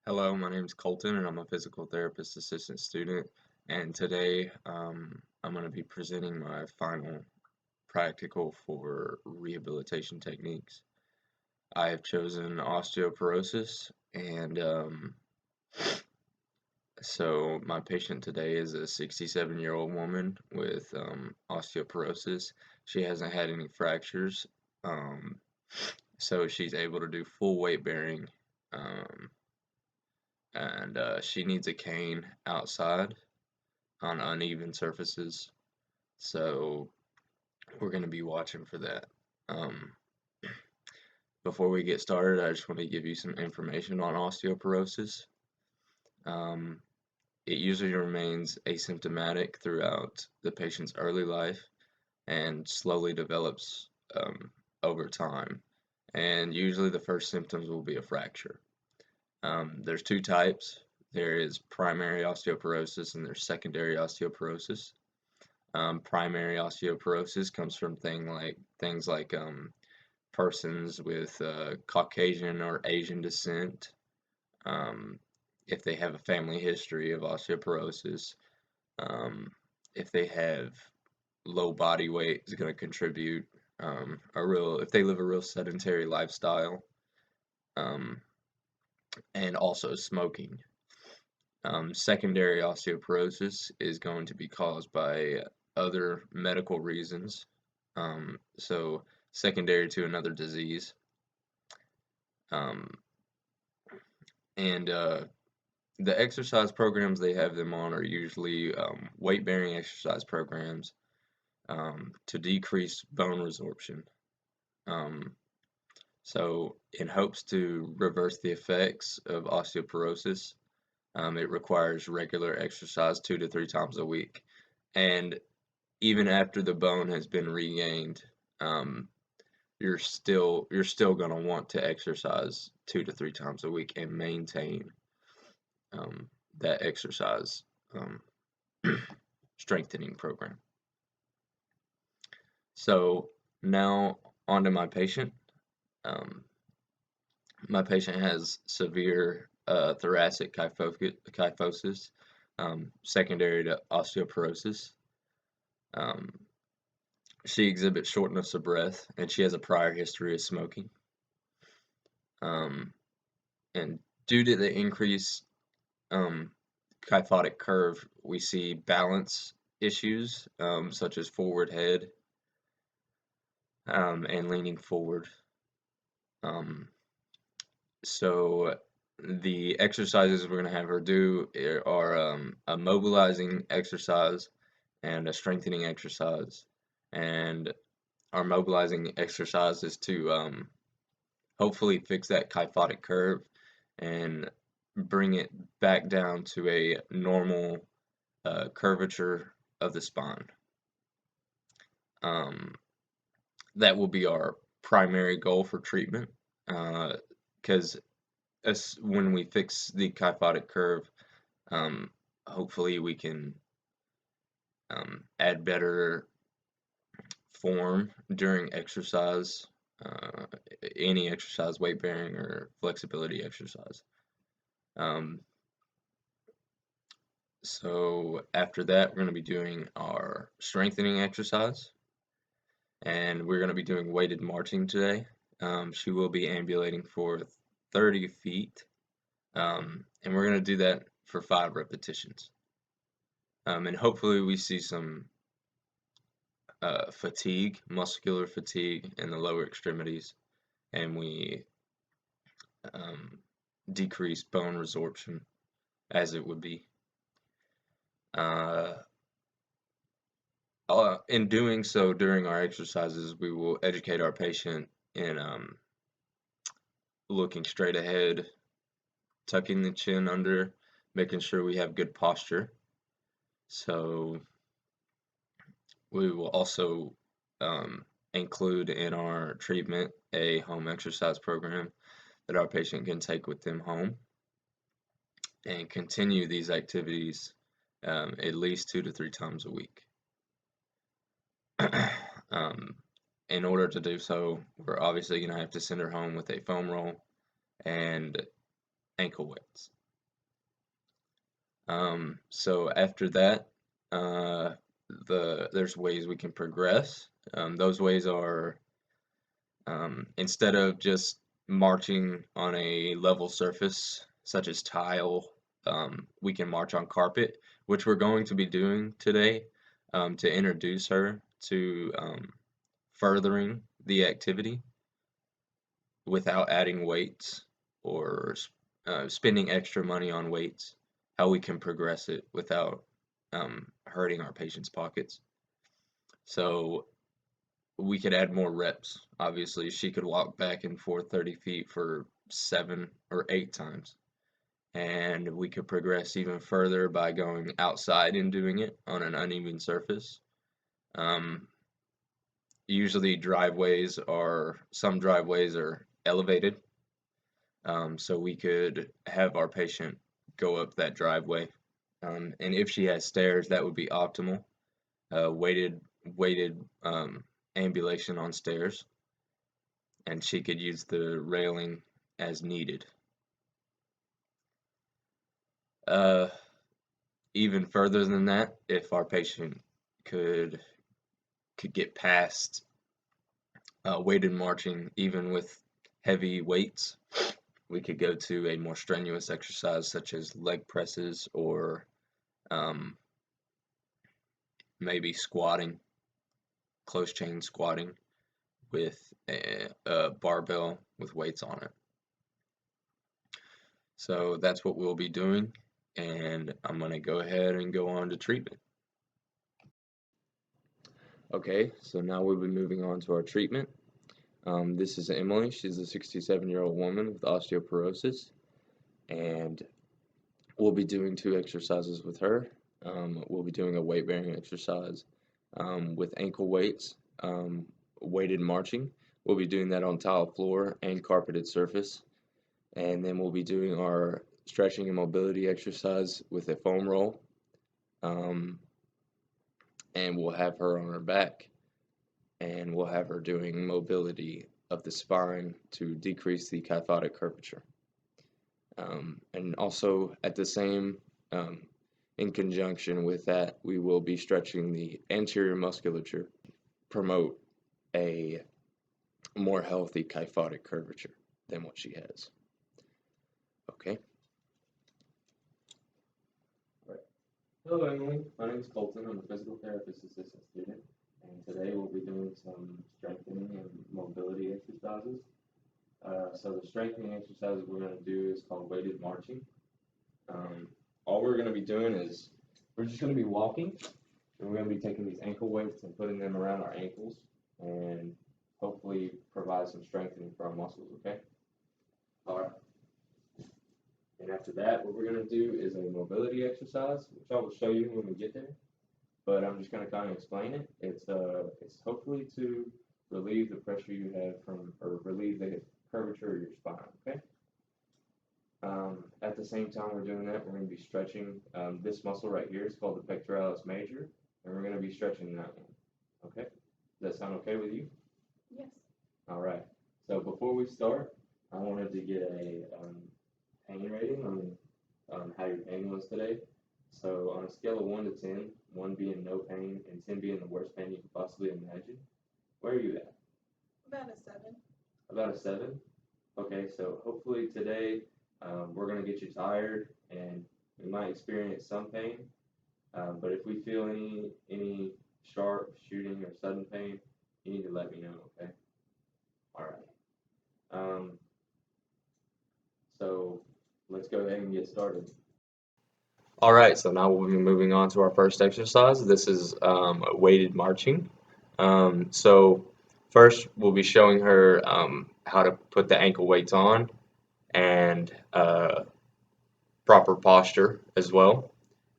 Hello, my name is Colton, and I'm a physical therapist assistant student. And today, I'm going to be presenting my final practical for rehabilitation techniques. I have chosen osteoporosis, and so my patient today is a 67-year-old woman with osteoporosis. She hasn't had any fractures, um, so she's able to do full weight bearing. Um, and she needs a cane outside on uneven surfaces. So we're going to be watching for that. Um, Before we get started, I just want to give you some information on osteoporosis. Um, it usually remains asymptomatic throughout the patient's early life and slowly develops over time. And usually the first symptoms will be a fracture. There's two types. There is primary osteoporosis and there's secondary osteoporosis. Primary osteoporosis comes from things like persons with Caucasian or Asian descent. Um, if they have a family history of osteoporosis, if they have low body weight is going to contribute. If they live a real sedentary lifestyle, um, and also smoking. Secondary osteoporosis is going to be caused by other medical reasons. So secondary to another disease. Um, and The exercise programs they have them on are usually weight-bearing exercise programs to decrease bone resorption. Um, so in hopes to reverse the effects of osteoporosis, it requires regular exercise 2 to 3 times a week. And even after the bone has been regained, um, you're still going to want to exercise 2 to 3 times a week and maintain um, that exercise um, strengthening program. So now on to my patient. Um, my patient has severe thoracic kyphosis, secondary to osteoporosis. Um, she exhibits shortness of breath, and she has a prior history of smoking. And due to the increased kyphotic curve, we see balance issues such as forward head and leaning forward. So the exercises we're going to have her do are a mobilizing exercise and a strengthening exercise. And our mobilizing exercise is to hopefully fix that kyphotic curve and bring it back down to a normal curvature of the spine. That will be our primary goal for treatment because when we fix the kyphotic curve, hopefully we can add better form during exercise, any exercise, weight bearing or flexibility exercise. So after that, we're going to be doing our strengthening exercise, and we're going to be doing weighted marching today. She will be ambulating for 30 feet, and we're going to do that for 5 repetitions. And hopefully we see some fatigue, muscular fatigue in the lower extremities, and we decrease bone resorption as it would be. In doing so, during our exercises, we will educate our patient in looking straight ahead, tucking the chin under, making sure we have good posture. So we will also include in our treatment a home exercise program that our patient can take with them home and continue these activities at least 2 to 3 times a week. In order to do so, we're obviously going to have to send her home with a foam roll and ankle weights. So after that, there's ways we can progress. Those ways are instead of just marching on a level surface such as tile, we can march on carpet, which we're going to be doing today to introduce her to furthering the activity without adding weights or spending extra money on weights, how we can progress it without hurting our patient's pockets. So we could add more reps. Obviously, she could walk back and forth 30 feet for 7 or 8 times. And we could progress even further by going outside and doing it on an uneven surface. Usually some driveways are elevated. So we could have our patient go up that driveway. And if she has stairs, that would be optimal. Weighted ambulation on stairs, and she could use the railing as needed. Even further than that, if our patient could get past weighted marching, even with heavy weights, we could go to a more strenuous exercise such as leg presses or maybe squatting, close chain squatting with a barbell with weights on it. So that's what we'll be doing, and I'm going to go ahead and go on to treatment. Okay, so now we'll be moving on to our treatment. This is Emily. She's a 67-year-old woman with osteoporosis, and we'll be doing 2 exercises with her. We'll be doing a weight-bearing exercise with ankle weights, weighted marching. We'll be doing that on tile floor and carpeted surface. And then we'll be doing our stretching and mobility exercise with a foam roll. And we'll have her on her back, and we'll have her doing mobility of the spine to decrease the kyphotic curvature. And also at the same, in conjunction with that, we will be stretching the anterior musculature, promote a more healthy kyphotic curvature than what she has. Okay. All right. Hello, Emily. My name is Colton. I'm a physical therapist assistant student, and today we'll be doing some strengthening and mobility exercises. So the strengthening exercise we're going to do is called weighted marching. All we're going to be doing is we're just going to be walking, and we're going to be taking these ankle weights and putting them around our ankles, and hopefully provide some strengthening for our muscles. Okay. All right. And after that, what we're going to do is a mobility exercise, which I will show you when we get there. But I'm just going to kind of explain it. It's hopefully to relieve the pressure you have or relieve the curvature of your spine. Okay. At the same time we're doing that, we're going to be stretching this muscle right here. It's called the pectoralis major, and we're going to be stretching that one. Okay. Does that sound okay with you? Yes. All right. So before we start, I wanted to get a pain rating on how your pain was today. So on a scale of 1 to 10, 1 being no pain and 10 being the worst pain you could possibly imagine, where are you at? About a 7. About a 7? Okay, so hopefully today we're going to get you tired and we might experience some pain, but if we feel any sharp, shooting, or sudden pain, you need to let me know, okay? All right. So let's go ahead and get started. All right, so now we'll be moving on to our first exercise. This is weighted marching. So first we'll be showing her how to put the ankle weights on and proper posture as well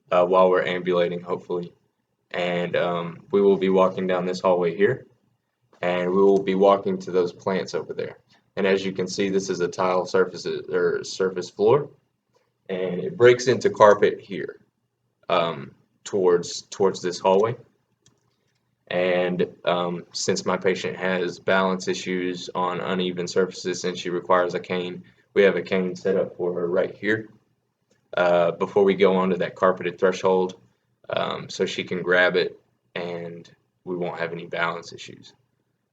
while we're ambulating, hopefully. And we will be walking down this hallway here, and we will be walking to those plants over there. And as you can see, this is a tile surface floor, and it breaks into carpet here towards this hallway. And since my patient has balance issues on uneven surfaces and she requires a cane, we have a cane set up for her right here. before we go on to that carpeted threshold, so she can grab it and we won't have any balance issues.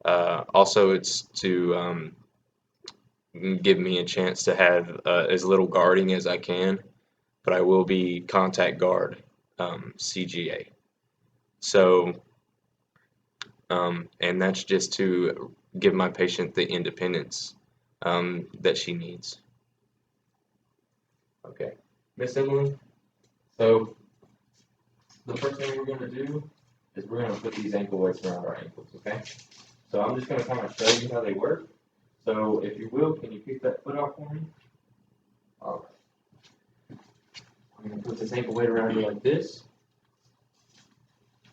Also, it's to give me a chance to have as little guarding as I can, but I will be contact guard, CGA. So, and that's just to give my patient the independence that she needs. Okay, Miss Emily, so the first thing we're going to do is we're going to put these ankle weights around our ankles, okay? So I'm just going to kind of show you how they work. So if you will, can you pick that foot off for me? All right. I'm going to put this ankle weight around you like this.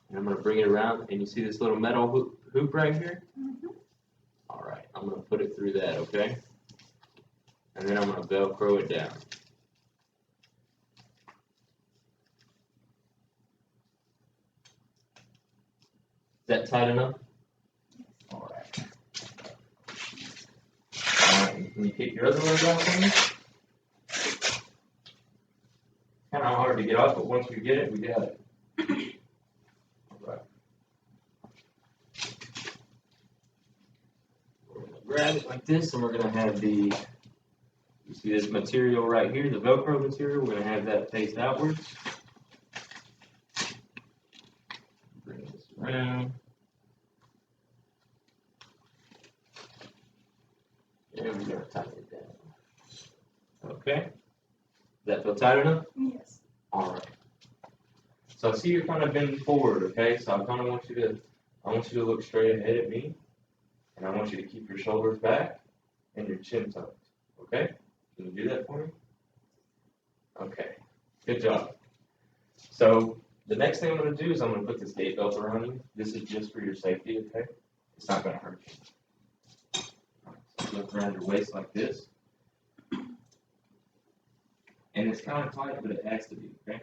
And I'm going to bring it around, and you see this little metal hoop right here? Mm-hmm. All right, I'm going to put it through that, okay? And then I'm going to Velcro it down. Is that tight enough? All right. All right, can you kick your other leg off for me? Kind of hard to get off, but once we get it, we got it. All right. We're going to grab it like this, and we're going to have you see this material right here, the Velcro material, we're going to have that face outwards. Bring this around. And we're going to tighten it down. Okay. Does that feel tight enough? Yes. All right. So I see you're kind of bending forward, okay? So I kind of want you to look straight ahead at me, and I want you to keep your shoulders back and your chin tucked, okay? Can you do that for me? Okay. Good job. So the next thing I'm going to do is I'm going to put this gait belt around you. This is just for your safety, okay? It's not going to hurt you. All right, so look around your waist like this. And it's kind of tight, but it has to be, okay?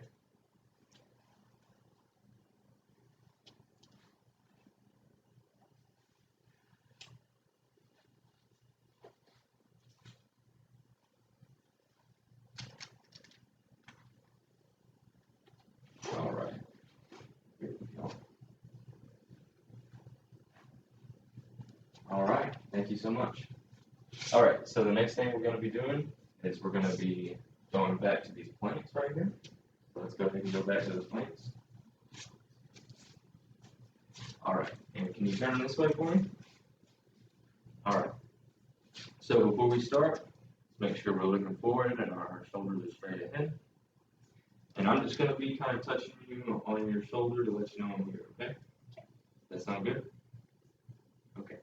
All right. Here we go. All right. Thank you so much. All right. So the next thing we're going to be doing is we're going to be going back to these planks right here. So let's go ahead and go back to the planks. All right. And can you turn this way for me? All right. So before we start, make sure we're looking forward and our shoulders are straight ahead. And I'm just going to be kind of touching you on your shoulder to let you know I'm here, okay? That sound good? Okay.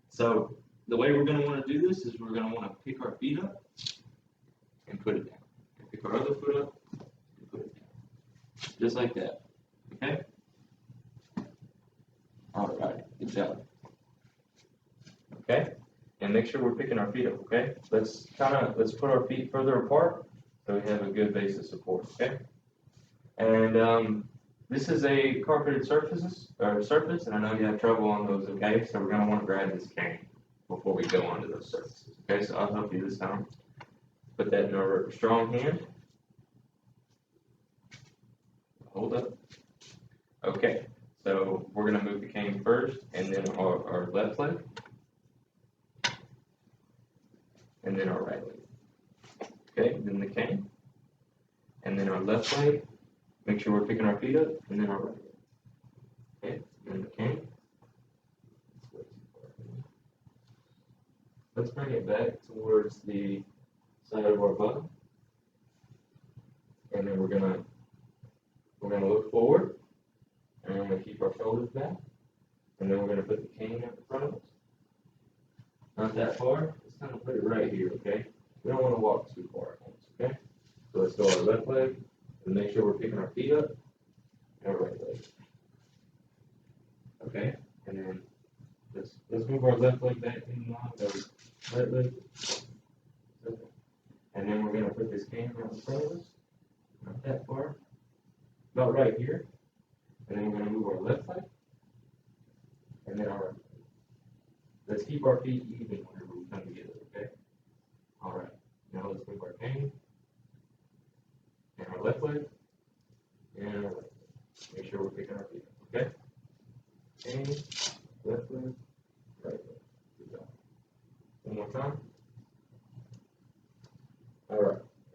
So the way we're going to want to do this is we're going to want to pick our feet up and put it down. And pick our other foot up and put it down. Just like that, okay? All right, good job. Okay? And make sure we're picking our feet up, okay? Let's put our feet further apart so we have a good base of support, okay? And this is a carpeted surface, and I know you have trouble on those, okay? So we're going to want to grab this cane before we go onto those surfaces, okay? So I'll help you this time. Put that in a strong hand. Hold up. Okay, so we're going to move the cane first, and then our left leg, and then our right leg. Okay, then the cane, and then our left leg. Make sure we're picking our feet up, and then our right leg. Okay, and the cane. Let's bring it back towards the side of our butt, and then we're gonna look forward, and we're gonna keep our shoulders back, and then we're gonna put the cane up in front of us. Not that far. Let's kind of put it right here, okay? We don't want to walk too far at once, okay? So let's go our left leg, and make sure we're picking our feet up, and our right leg. Okay, and then let's move our left leg back in line with our right leg. And then we're going to put this cane right in front of us, not that far, about right here. And then we're going to move our left leg, and then our right leg. Let's keep our feet even whenever we come together, okay? All right, now let's move our cane.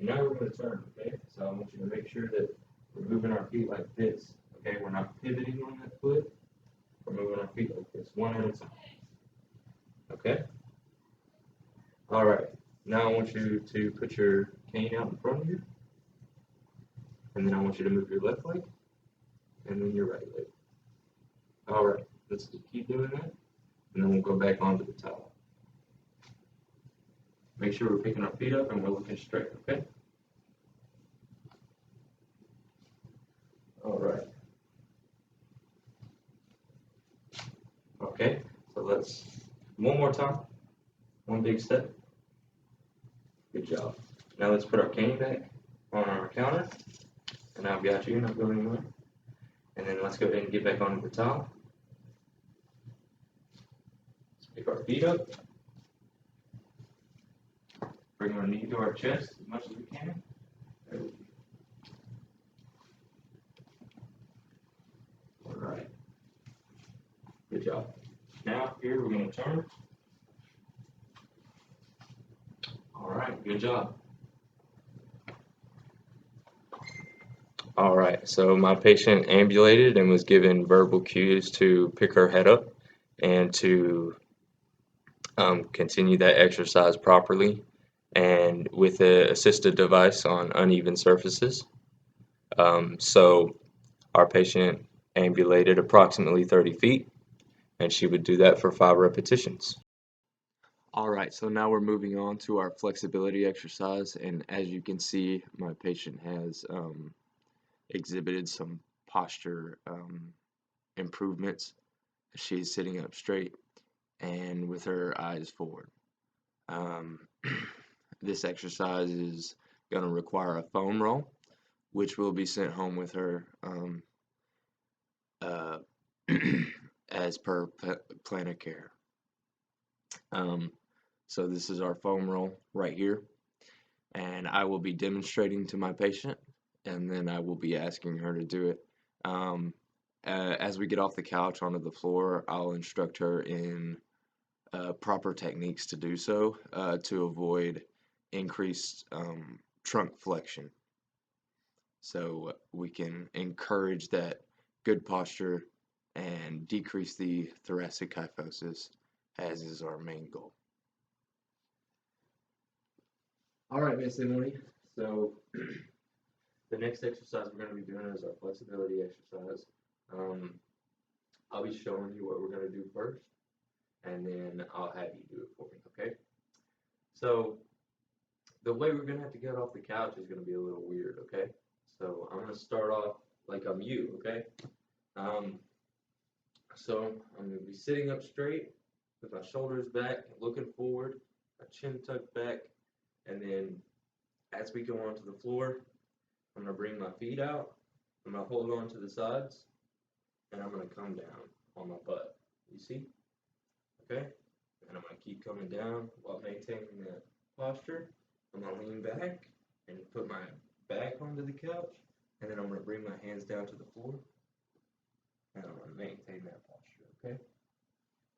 And now we're going to turn, okay? So I want you to make sure that we're moving our feet like this, okay? We're not pivoting on that foot. We're moving our feet like this, one at a time, okay? All right. Now I want you to put your cane out in front of you, and then I want you to move your left leg, and then your right leg. All right. Let's keep doing that, and then we'll go back onto the towel. Make sure we're picking our feet up and we're looking straight, okay? All right. Okay, so let's, one more time, one big step. Good job. Now let's put our cane back on our counter, and I've got you, not going anywhere. And then let's go ahead and get back onto the towel. Let's pick our feet up. Bring our knee to our chest as much as we can. There we go. All right. Good job. Now here we're going to turn. All right, good job. All right, so my patient ambulated and was given verbal cues to pick her head up and to continue that exercise properly and with an assisted device on uneven surfaces. So our patient ambulated approximately 30 feet, and she would do that for 5 repetitions. All right, so now we're moving on to our flexibility exercise, and as you can see, my patient has exhibited some posture improvements. She's sitting up straight and with her eyes forward. This exercise is going to require a foam roll, which will be sent home with her as per plan of care. So this is our foam roll right here, and I will be demonstrating to my patient, and then I will be asking her to do it. As we get off the couch onto the floor, I'll instruct her in proper techniques to do so to avoid increased trunk flexion. So we can encourage that good posture and decrease the thoracic kyphosis, as is our main goal. All right, Miss Emily. So the next exercise we're going to be doing is our flexibility exercise. I'll be showing you what we're going to do first, and then I'll have you do it for me, okay? So the way we're going to have to get off the couch is going to be a little weird, okay? So I'm going to start off like I'm you, okay? So I'm going to be sitting up straight with my shoulders back, looking forward, my chin tucked back, and then as we go onto the floor, I'm going to bring my feet out, I'm going to hold on to the sides, and I'm going to come down on my butt. You see? Okay? And I'm going to keep coming down while maintaining that posture. I'm going to lean back and put my back onto the couch, and then I'm going to bring my hands down to the floor, and I'm going to maintain that posture, okay?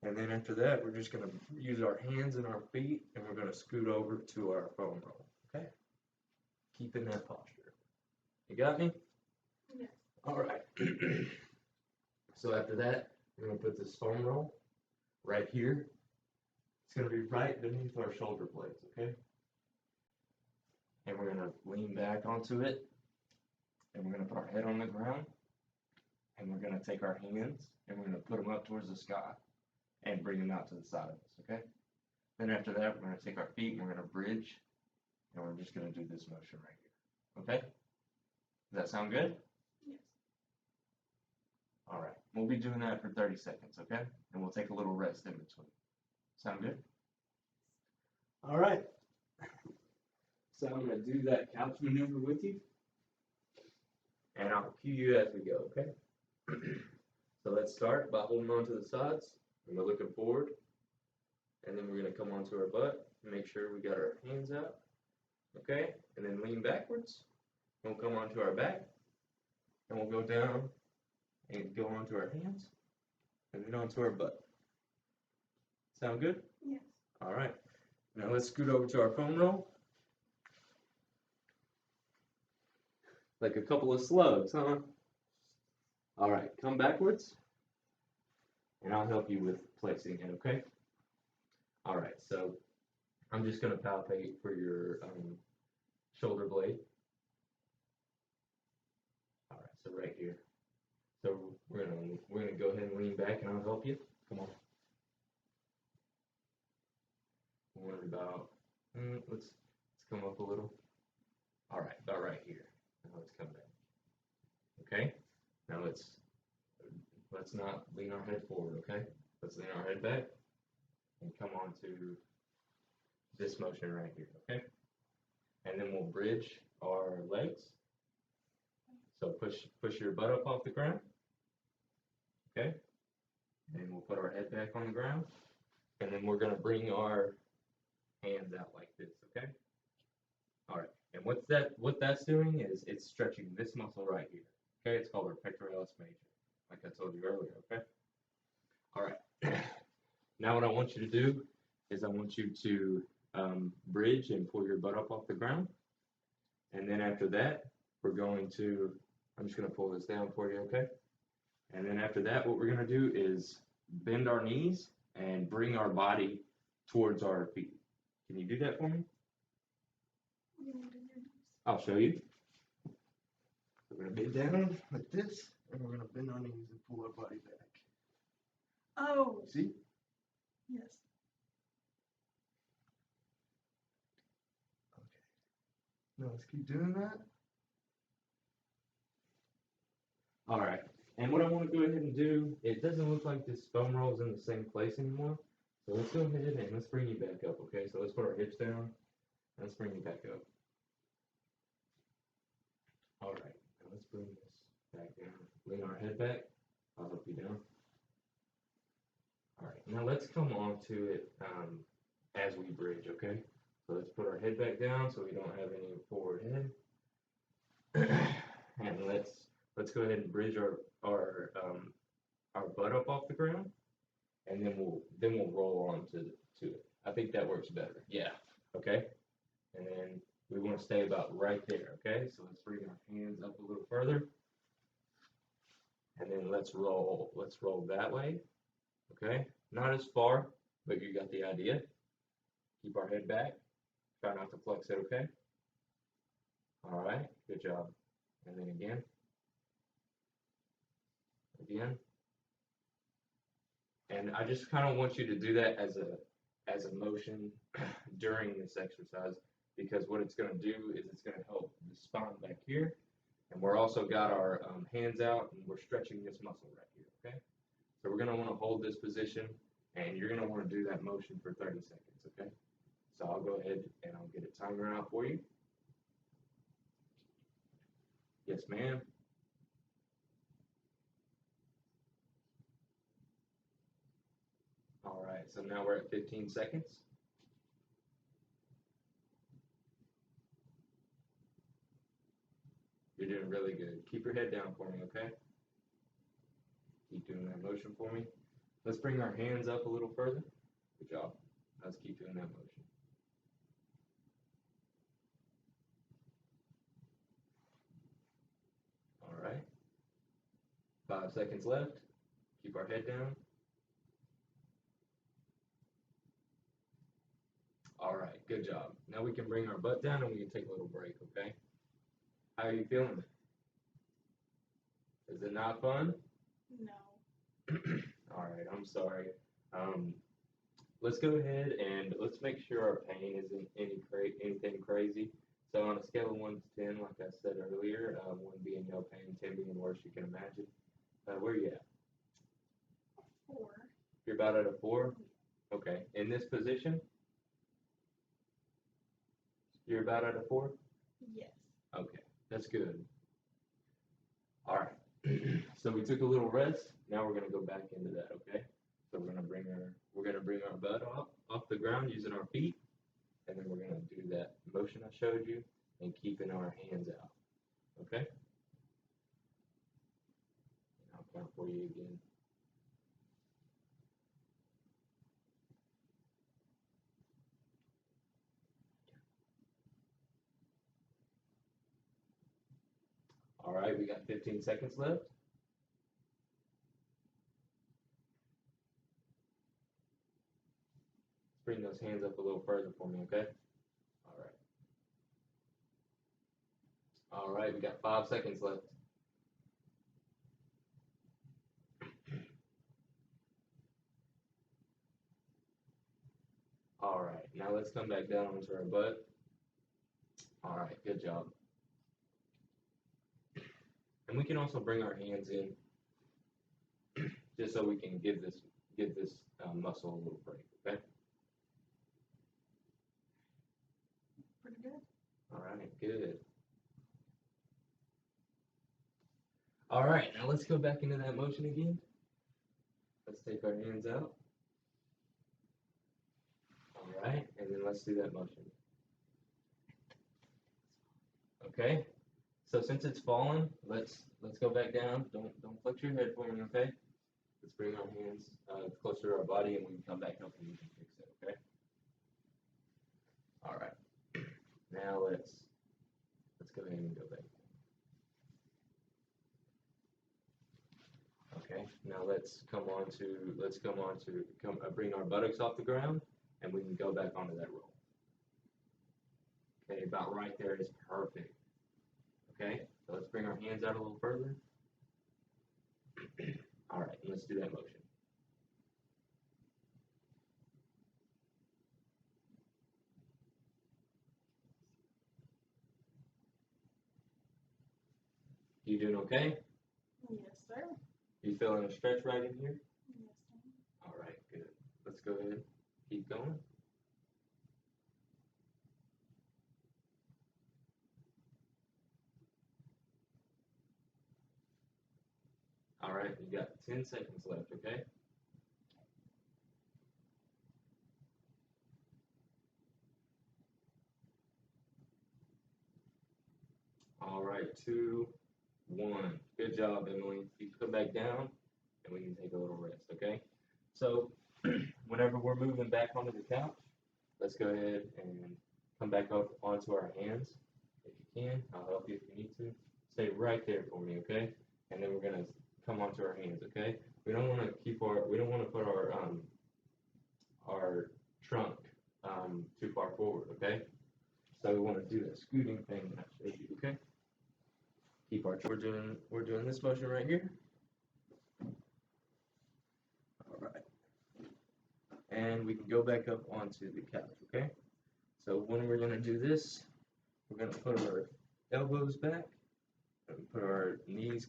And then after that, we're just going to use our hands and our feet, and we're going to scoot over to our foam roll, okay? Keeping that posture. You got me? Yes. All right. So after that, we're going to put this foam roll right here. It's going to be right beneath our shoulder blades, okay? And we're going to lean back onto it, and we're going to put our head on the ground, and we're going to take our hands, and we're going to put them up towards the sky and bring them out to the side of us, okay? Then after that, we're going to take our feet, and we're going to bridge, and we're just going to do this motion right here, okay? Does that sound good? Yes. All right, we'll be doing that for 30 seconds, okay? And we'll take a little rest in between. Sound good? All right. So I'm going to do that couch maneuver with you, and I'll cue you as we go, okay? So let's start by holding on to the sides, and we're looking forward, and then we're going to come onto our butt and make sure we got our hands out, okay? And then lean backwards, and we'll come onto our back, and we'll go down and go onto our hands, and then onto our butt. Sound good? Yes. All right. Now let's scoot over to our foam roll. Like a couple of slugs, huh? All right, come backwards, and I'll help you with placing it, okay? All right, so I'm just gonna palpate for your shoulder blade. All right, so right here. So we're gonna go ahead and lean back, and I'll help you. Come on. We're about let's come up a little. All right, about right here. Now let's come back. Okay. Now let's not lean our head forward. Okay. Let's lean our head back and come on to this motion right here. Okay. And then we'll bridge our legs. So push your butt up off the ground. Okay. And we'll put our head back on the ground. And then we're gonna bring our hands out like this. Okay. All right. And what that's doing is it's stretching this muscle right here. Okay. It's called our pectoralis major, like I told you earlier. Okay. All right. Now what I want you to do is I want you to bridge and pull your butt up off the ground. And then after that, I'm just going to pull this down for you, okay? And then after that, what we're going to do is bend our knees and bring our body towards our feet. Can you do that for me? I'll show you. We're going to bend down like this, and we're going to bend our knees and pull our body back. Oh. See? Yes. Okay. Now let's keep doing that. All right. And what I want to go ahead and do, it doesn't look like this foam roll is in the same place anymore. So let's go ahead and let's bring you back up, okay? So let's put our hips down. And let's bring you back up. All right. Now let's bring this back down. Lean our head back. I'll help you down. All right. Now let's come on to it as we bridge, okay? So let's put our head back down so we don't have any forward head. And let's go ahead and bridge our butt up off the ground, and then we'll roll on to it. I think that works better. Yeah. Okay. And then we want to stay about right there. Okay. So let's bring our hands up a little further, and then let's roll. Let's roll that way. Okay. Not as far, but you got the idea. Keep our head back. Try not to flex it. Okay. All right. Good job. And then again. Again. And I just kind of want you to do that as a motion during this exercise, because what it's going to do is it's going to help the spine back here, and we're also got our hands out and we're stretching this muscle right here. Okay, so we're going to want to hold this position, and you're going to want to do that motion for 30 seconds. Okay, so I'll go ahead and I'll get a timer out for you. Yes, ma'am. All right, so now we're at 15 seconds. You're doing really good. Keep your head down for me, okay? Keep doing that motion for me. Let's bring our hands up a little further. Good job. Let's keep doing that motion. All right. 5 seconds left. Keep our head down. All right, good job. Now we can bring our butt down and we can take a little break, okay? How are you feeling? Is it not fun? No. All right, I'm sorry. Let's go ahead and let's make sure our pain isn't anything crazy. So on a scale of 1 to 10, like I said earlier, 1 being no pain, 10 being worse, you can imagine. Where are you at? 4. You're about at a 4? Okay. In this position? You're about at a 4? Yes. Okay, that's good. All right. So we took a little rest. Now we're gonna go back into that. Okay. So we're gonna bring our butt off the ground using our feet, and then we're gonna do that motion I showed you, and keeping our hands out. Okay. And I'll count for you again. All right, we got 15 seconds left. Let's bring those hands up a little further for me, okay? All right. All right, we got 5 seconds left. All right, now let's come back down onto our butt. All right, good job. And we can also bring our hands in just so we can give this muscle a little break, okay? Pretty good. All right, good. All right, now let's go back into that motion again. Let's take our hands out. All right, and then let's do that motion. Okay, so since it's fallen, let's go back down. Don't flex your head for me, okay? Let's bring our hands closer to our body, and we can come back up and we can fix it, okay? All right. Now let's go ahead and go back. Okay. Now bring our buttocks off the ground, and we can go back onto that roll. Okay, about right there is perfect. Okay. So let's bring our hands out a little further. All right, and let's do that motion. You doing okay? Yes, sir. You feeling a stretch right in here? Yes, sir. All right, good. Let's go ahead. Keep going. All right, you got 10 seconds left, okay? All right, 2, 1. Good job, Emily. You can come back down, and we can take a little rest, okay? So, whenever we're moving back onto the couch, let's go ahead and come back up onto our hands. If you can, I'll help you if you need to. Stay right there for me, okay? And then we're gonna come onto our hands, okay? We don't want to put our trunk too far forward, okay? So we want to do that scooting thing that I showed you, okay? Keep our we're doing this motion right here. All right. And we can go back up onto the couch, okay? So when we're gonna do this, we're gonna put our elbows back and put our knees.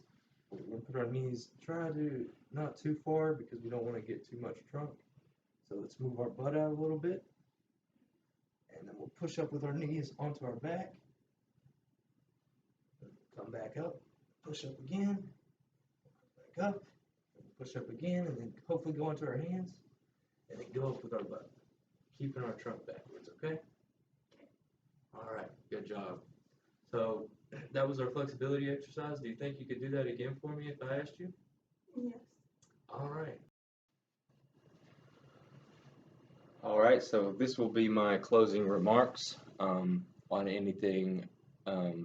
We're gonna put our knees. Try to not too far because we don't want to get too much trunk. So let's move our butt out a little bit, and then we'll push up with our knees onto our back. Come back up, push up again, back up, push up again, and then hopefully go onto our hands, and then go up with our butt, keeping our trunk backwards, okay? All right, good job. So that was our flexibility exercise. Do you think you could do that again for me if I asked you? Yes. All right. All right, so this will be my closing remarks on anything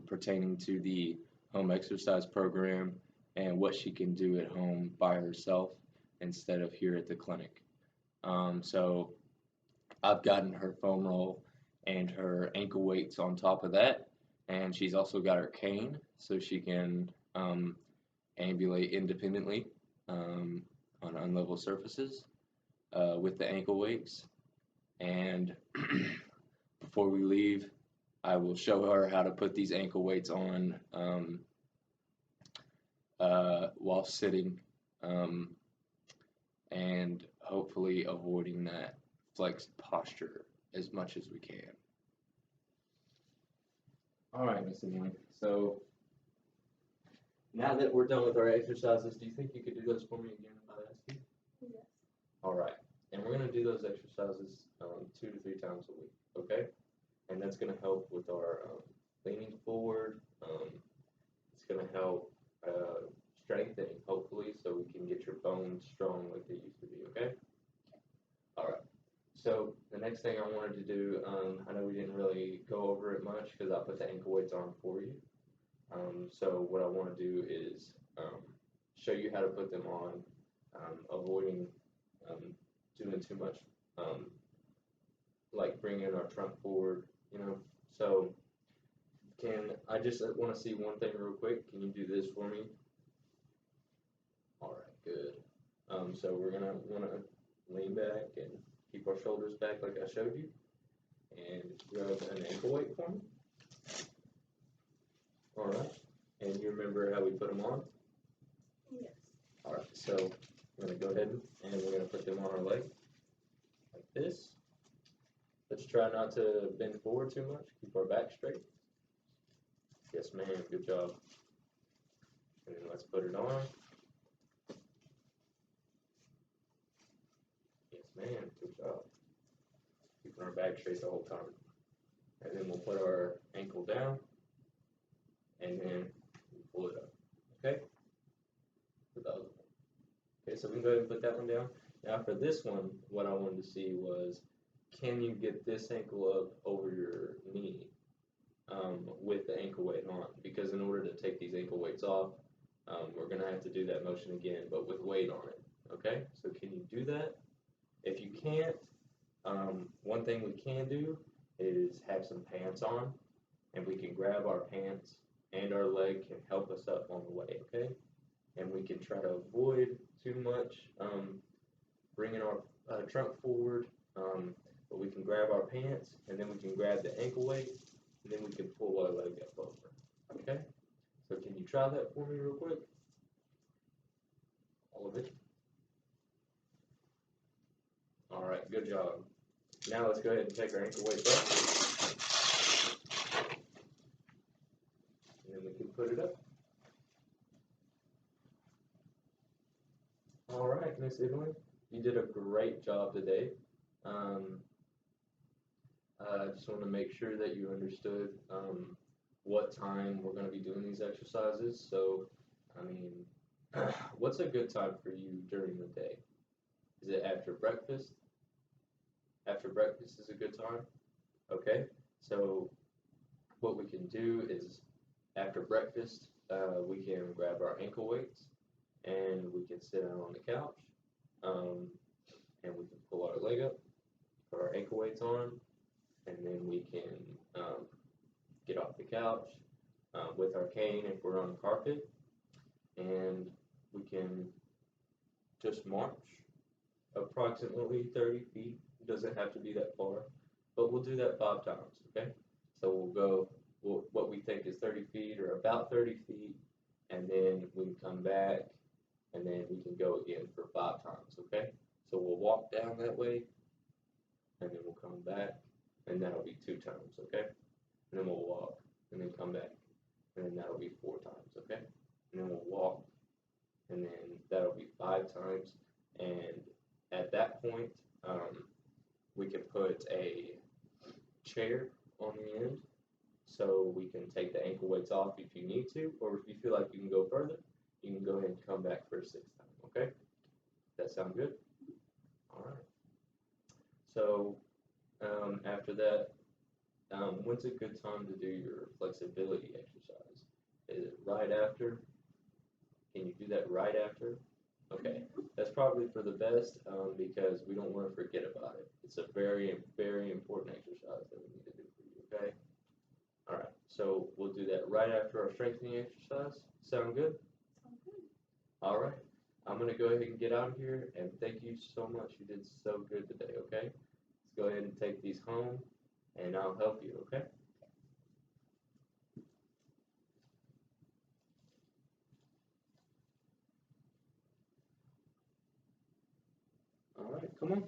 pertaining to the home exercise program and what she can do at home by herself instead of here at the clinic. So I've gotten her foam roll and her ankle weights on top of that, and she's also got her cane so she can ambulate independently on unlevel surfaces with the ankle weights. And before we leave, I will show her how to put these ankle weights on while sitting and hopefully avoiding that flexed posture as much as we can. All right, Miss Emily. So now that we're done with our exercises, do you think you could do those for me again if I asked you? Yes. All right. And we're going to do those exercises 2 to 3 times a week, okay? And that's going to help with our leaning forward. It's going to help strengthen, hopefully, so we can get your bones strong like they used to be, okay? All right. So the next thing I wanted to do, I know we didn't really go over it much because I put the ankle weights on for you, So what I want to do is show you how to put them on, avoiding um, doing too much, um, like bringing our trunk forward, you know. So can I just want to see one thing real quick? Can you do this for me? All right, good. So we're gonna want to lean back and keep our shoulders back like I showed you, and grab an ankle weight for me. All right, and you remember how we put them on? Yes. All right, so I'm gonna go ahead and we're gonna put them on our leg like this. Let's try not to bend forward too much. Keep our back straight. Yes, ma'am. Good job. And then let's put it on. Yes, ma'am. Good job. Keeping our back straight the whole time. And then we'll put our ankle down, and then we'll pull it up. Okay? Put the other one. Okay, so we can go ahead and put that one down. Now for this one, what I wanted to see was, can you get this ankle up over your knee with the ankle weight on? Because in order to take these ankle weights off, we're going to have to do that motion again, but with weight on it. Okay, so can you do that? If you can't, one thing we can do is have some pants on, and we can grab our pants and our leg can help us up on the way, okay? And we can try to avoid too much bringing our trunk forward, but we can grab our pants, and then we can grab the ankle weight, and then we can pull our leg up over, okay? So can you try that for me real quick? All of it? All right, good job. Now let's go ahead and take our ankle weight up, and then we can put it up. All right, Miss Evelyn, you did a great job today. Um, I just want to make sure that you understood what time we're going to be doing these exercises. So, I mean, what's a good time for you during the day? Is it after breakfast? After breakfast is a good time? Okay, so what we can do is after breakfast, we can grab our ankle weights and we can sit down on the couch and we can pull our leg up, put our ankle weights on, and then we can get off the couch with our cane if we're on carpet, and we can just march approximately 30 feet. It doesn't have to be that far, but we'll do that 5 times, okay? So we'll go what we think is 30 feet or about 30 feet, and then we can come back, and then we can go again for 5 times, okay? So we'll walk down that way, and then we'll come back, and that'll be 2 times, okay? And then we'll walk, and then come back, and then that'll be 4 times, okay? And then we'll walk, and then that'll be 5 times, and at that point, we can put a chair on the end, so we can take the ankle weights off if you need to, or if you feel like you can go further, you can go ahead and come back for a 6th time, okay? That sound good? All right. So after that, when's a good time to do your flexibility exercise? Is it right after? Can you do that right after? Okay, that's probably for the best because we don't want to forget about it. It's a very, very important exercise that we need to do for you, okay? All right, so we'll do that right after our strengthening exercise. Sound good? Sounds good. All right, I'm going to go ahead and get out of here, and thank you so much. You did so good today, okay? Let's go ahead and take these home, and I'll help you, okay? All right, come on.